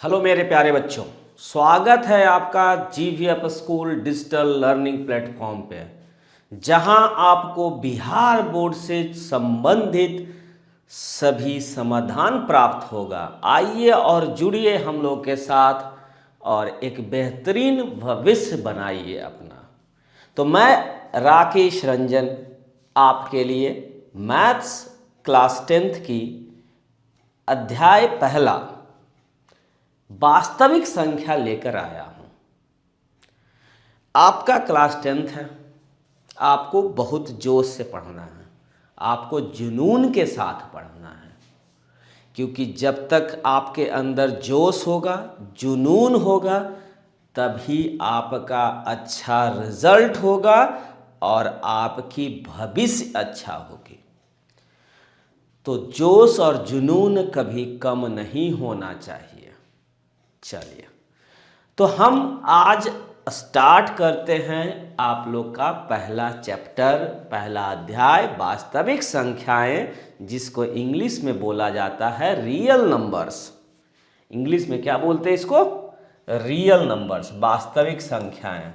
Hello मेरे प्यारे बच्चों, स्वागत है आपका जीवीएफ स्कूल डिजिटल लर्निंग प्लेटफॉर्म पे, जहां आपको बिहार बोर्ड से संबंधित सभी समाधान प्राप्त होगा। आइए और जुड़िए हम लोग के साथ और एक बेहतरीन भविष्य बनाइए अपना। तो मैं राकेश रंजन आपके लिए मैथ्स क्लास 10th की अध्याय पहला वास्तविक संख्या लेकर आया हूं। आपका क्लास 10th है, आपको बहुत जोश से पढ़ना है, आपको जुनून के साथ पढ़ना है, क्योंकि जब तक आपके अंदर जोश होगा, जुनून होगा, तभी आपका अच्छा रिजल्ट होगा और आपकी भविष्य अच्छा होगी। तो जोश और जुनून कभी कम नहीं होना चाहिए। चलिए, तो हम आज स्टार्ट करते हैं आप लोग का पहला चैप्टर, पहला अध्याय वास्तविक संख्याएं, जिसको इंग्लिश में बोला जाता है रियल नंबर्स। इंग्लिश में क्या बोलते हैं इसको? रियल नंबर्स, वास्तविक संख्याएं,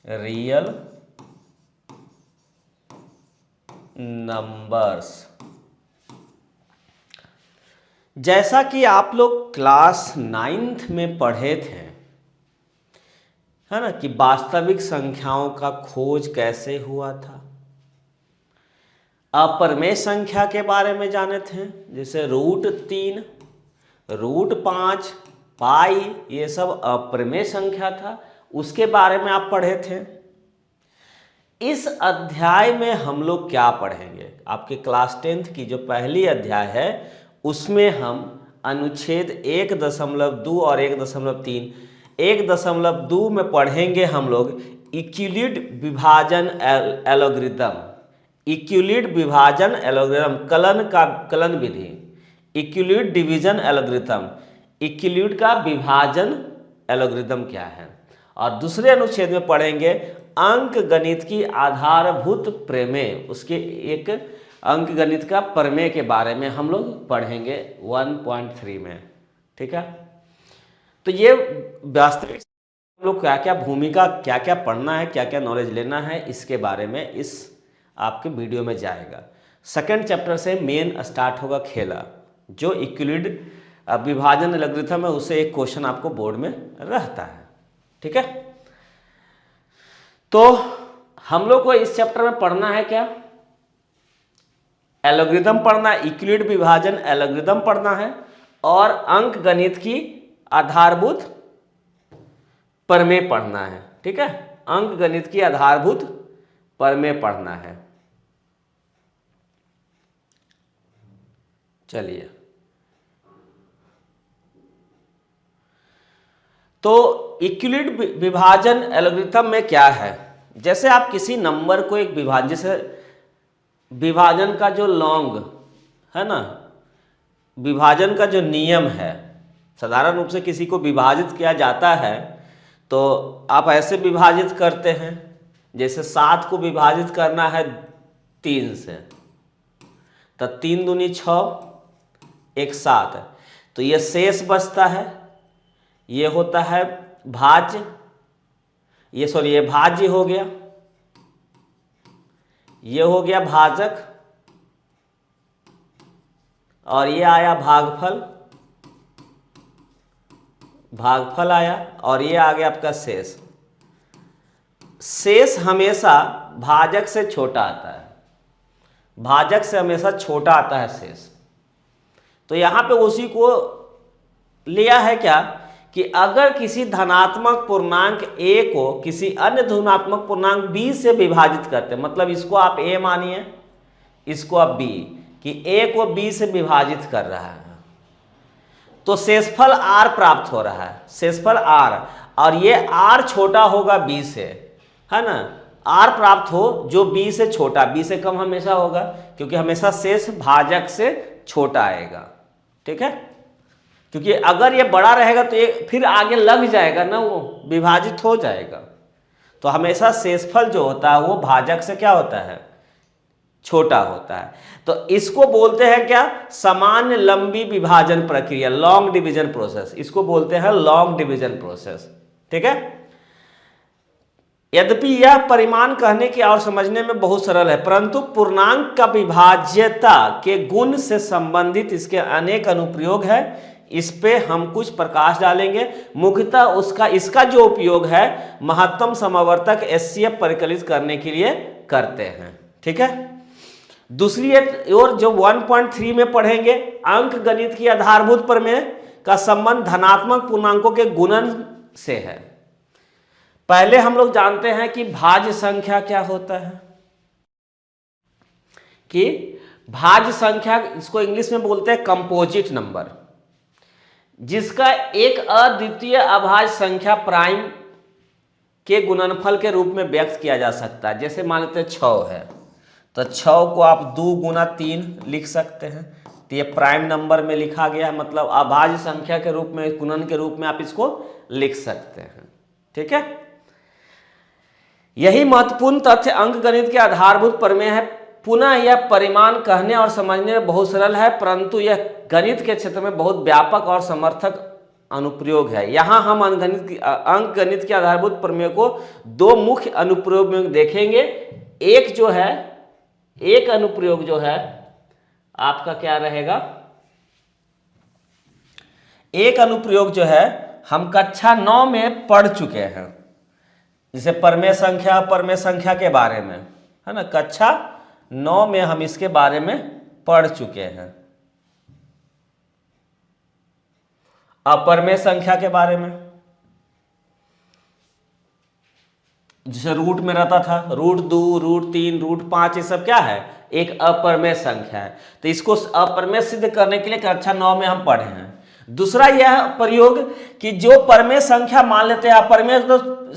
रियल नंबर्स। जैसा कि आप लोग क्लास 9th में पढ़े थे, है ना, कि वास्तविक संख्याओं का खोज कैसे हुआ था। अपरमेय संख्या के बारे में जाने थे, जैसे √3, √5, पाई, ये सब अपरमेय संख्या था, उसके बारे में आप पढ़े थे। इस अध्याय में हम लोग क्या पढ़ेंगे? आपके क्लास 10th की जो पहली अध्याय है उसमें हम अनुच्छेद 1.2 और 1.3, 1.2 में पढ़ेंगे हम लोग यूक्लिड विभाजन एल्गोरिथम, यूक्लिड विभाजन एल्गोरिथम, कलन विधि, यूक्लिड डिवीजन एल्गोरिथम, यूक्लिड का विभाजन एल्गोरिथम क्या है। और दूसरे अनुच्छेद में पढ़ेंगे अंक गणित की आधारभूत प्रमेय, उसके एक अंक गणित का प्रमेय के बारे में हम लोग पढ़ेंगे 1.3 में। ठीक है, तो ये वास्तविक हम लोग क्या क्या भूमिका, क्या क्या पढ़ना है, क्या क्या नॉलेज लेना है, इसके बारे में इस आपके वीडियो में जाएगा। सेकंड चैप्टर से मेन स्टार्ट होगा खेला, जो यूक्लिड विभाजन एल्गोरिथम है, उससे एक क्वेश्चन आपको बोर्ड में रहता है। ठीक है, तो हम लोग को इस चैप्टर में पढ़ना है क्या? एल्गोरिथम पढ़ना है, यूक्लिड विभाजन एल्गोरिथम पढ़ना है और अंक गणित की आधारभूत प्रमेय पढ़ना है। ठीक है, अंक गणित की आधारभूत प्रमेय पढ़ना है। चलिए, तो यूक्लिड विभाजन एल्गोरिथम में क्या है? जैसे आप किसी नंबर को एक विभाजन, जैसे विभाजन का जो लॉन्ग है ना, विभाजन का जो नियम है, साधारण रूप से किसी को विभाजित किया जाता है तो आप ऐसे विभाजित करते हैं, जैसे 7 को विभाजित करना है 3 से, तो 3 दूनी 6, 1 7, तो ये शेष बचता है, ये होता है भाज्य, ये भाज्य हो गया, ये हो गया भाजक, और ये आया भागफल, भागफल आया, और ये आ गया आपका शेष। शेष हमेशा भाजक से छोटा आता है, भाजक से हमेशा छोटा आता है शेष। तो यहां पे उसी को लिया है क्या कि अगर किसी धनात्मक पूर्णांक a को किसी अन्य धनात्मक पूर्णांक b से विभाजित करते, मतलब इसको आप a मानिए, इसको आप b, कि a को b से विभाजित कर रहा है, तो शेषफल r प्राप्त हो रहा है, शेषफल r, और ये r छोटा होगा b से, है ना, r प्राप्त हो जो b से छोटा, b से कम हमेशा होगा, क्योंकि हमेशा शेष भाजक से छोटा आएगा। ठीक है, क्योंकि अगर ये बड़ा रहेगा तो ये फिर आगे लग जाएगा ना, वो विभाजित हो जाएगा। तो हमेशा शेषफल जो होता है वो भाजक से क्या होता है? छोटा होता है। तो इसको बोलते हैं क्या, सामान्य लंबी विभाजन प्रक्रिया, लॉन्ग डिवीजन प्रोसेस, इसको बोलते हैं लॉन्ग डिवीजन प्रोसेस। ठीक है। यद्यपि यह परिमाण कहने की और समझने में बहुत सरल है, परंतु पूर्णांक का विभाज्यता के गुण से संबंधित इसके अनेक अनुप्रयोग है। इस पे हम कुछ प्रकाश डालेंगे। मुख्यतः इसका जो उपयोग है महत्तम समवर्तक एचसीएफ परिकलित करने के लिए करते हैं। ठीक है। दूसरी और जो 1.3 में पढ़ेंगे, अंक गणित की आधारभूत प्रमेय का संबंध धनात्मक पूर्णांकों के गुणन से है। पहले हम लोग जानते हैं कि भाज्य संख्या क्या होता है, कि भाज्य संख्या, इसको इंग्लिश में बोलते हैं कंपोजिट नंबर, जिसका एक अद्वितीय अभाज्य संख्या प्राइम के गुणनफल के रूप में व्यक्त किया जा सकता है। जैसे मान लेते हैं 6 है, तो 6 को आप 2 गुना 3 लिख सकते हैं, तो ये प्राइम नंबर में लिखा गया है, मतलब अभाज्य संख्या के रूप में, गुणन के रूप में आप इसको लिख सकते हैं। ठीक है। यही महत्वपूर्ण तथ्य अंक गणित के आधारभूत प्रमेय है। पुनः यह परिमाण कहने और समझने में बहुत सरल है, परंतु यह गणित के क्षेत्र में बहुत व्यापक और समर्थक अनुप्रयोग है। यहाँ हम अंक गणित के आधारभूत प्रमेय को 2 मुख्य अनुप्रयोग में देखेंगे। एक अनुप्रयोग जो है आपका क्या रहेगा, एक अनुप्रयोग जो है हम कक्षा 9 में पढ़ चुके हैं, जैसे प्रमेय संख्या के बारे में, है ना, कक्षा 9 में हम इसके बारे में पढ़ चुके हैं। अप्रमेय संख्या के बारे में, जैसे रूट में रहता था, √2, √3, √5, ये सब क्या है, एक अप्रमेय संख्या है। तो इसको अप्रमेय सिद्ध करने के लिए कक्षा 9 में हम पढ़े हैं। दूसरा यह प्रयोग कि जो प्रमेय संख्या मान लेते हैं, अप्रमेय तो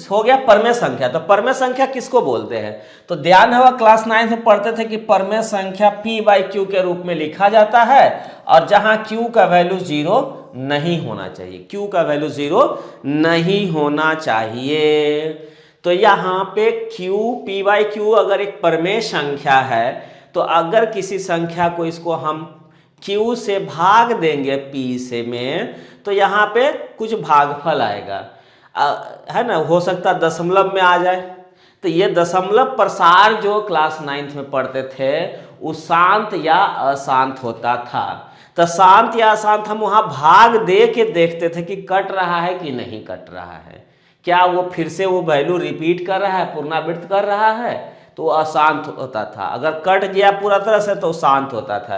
हो गया प्रमेय संख्या, तो प्रमेय संख्या किसको बोलते हैं, तो ध्यान है, क्लास 9 में पढ़ते थे कि प्रमेय संख्या p/q के रूप में लिखा जाता है, और जहां q का वैल्यू 0 नहीं होना चाहिए, q का वैल्यू 0 नहीं होना चाहिए। तो यहाँ पे p/q अगर एक प्रमेय संख्या है, तो अगर किसी संख्या को इसको हम q से भाग देंगे p से में, तो यहाँ पे कुछ भागफल आएगा, है ना, हो सकता दशमलव में आ जाए। तो ये दशमलव प्रसार जो क्लास 9 में पढ़ते थे वो शांत या अशांत होता था। तो शांत या अशांत हम वहाँ भाग दे के देखते थे कि कट रहा है कि नहीं कट रहा है, क्या वो फिर से वो वैल्यू रिपीट कर रहा है, पुनरावृत्त कर रहा है, तो अशांत होता था। अगर कट गया पूरा तरह से तो शांत होता था।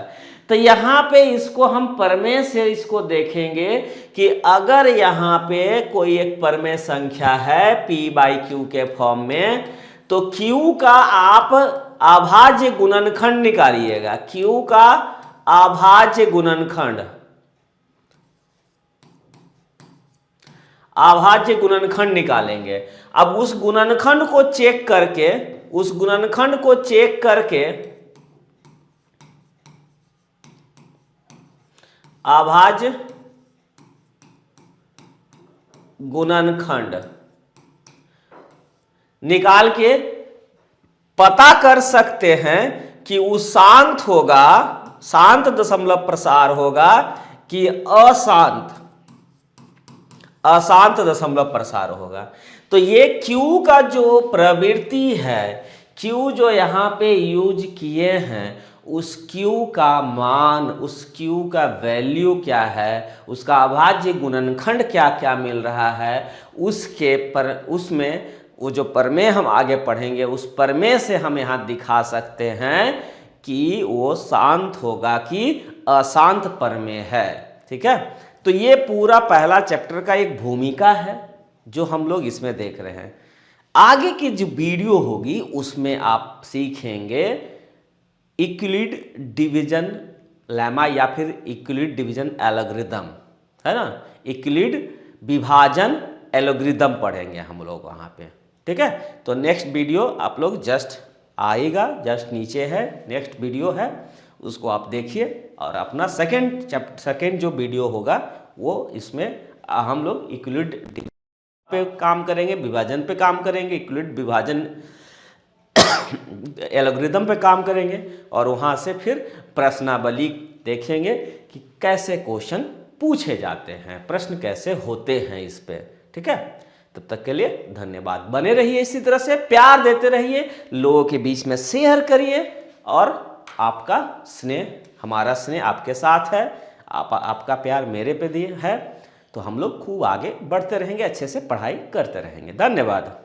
तो यहाँ पे इसको हम प्रमेय से इसको देखेंगे कि अगर यहाँ पे कोई एक प्रमेय संख्या है p/q के फॉर्म में, तो q का आप अभाज्य गुणनखंड निकालिएगा, q का अभाज्य गुणनखंड निकालेंगे। अब उस गुणनखंड को चेक करके अभाज्य गुणनखंड निकाल के पता कर सकते हैं कि वो शांत होगा, शांत दशमलव प्रसार होगा कि अशांत दशमलव प्रसार होगा। तो ये Q का जो प्रवृत्ति है, Q जो यहाँ पे यूज किए हैं, उस Q का मान, उस Q का वैल्यू क्या है, उसका अभाज्य गुणनखंड क्या क्या मिल रहा है, उसमें वो जो प्रमेय हम आगे पढ़ेंगे, उस प्रमेय से हम यहाँ दिखा सकते हैं कि वो शांत होगा कि अशांत प्रमेय है। ठीक है। तो ये पूरा पहला चैप्टर का एक भूमिका है जो हम लोग इसमें देख रहे हैं। आगे की जो वीडियो होगी उसमें आप सीखेंगे यूक्लिड डिवीजन लेमा या फिर यूक्लिड डिवीजन एल्गोरिथम, है ना, यूक्लिड विभाजन एल्गोरिथम पढ़ेंगे हम लोग वहाँ पे। ठीक है। तो नेक्स्ट वीडियो आप लोग जस्ट आएगा, जस्ट नीचे है नेक्स्ट वीडियो है, उसको आप देखिए, और अपना सेकेंड जो वीडियो होगा वो इसमें हम लोग यूक्लिड पे काम करेंगे, विभाजन पे काम करेंगे, यूक्लिड विभाजन एल्गोरिदम पे काम करेंगे और वहाँ से फिर प्रश्नावली देखेंगे कि कैसे क्वेश्चन पूछे जाते हैं, प्रश्न कैसे होते हैं इस पे। ठीक है, तब तक के लिए धन्यवाद। बने रहिए इसी तरह से, प्यार देते रहिए, लोगों के बीच में शेयर करिए और आपका स्नेह, हमारा स्नेह आपके साथ है, आपका प्यार मेरे पे दिए है, तो हम लोग खूब आगे बढ़ते रहेंगे, अच्छे से पढ़ाई करते रहेंगे। धन्यवाद।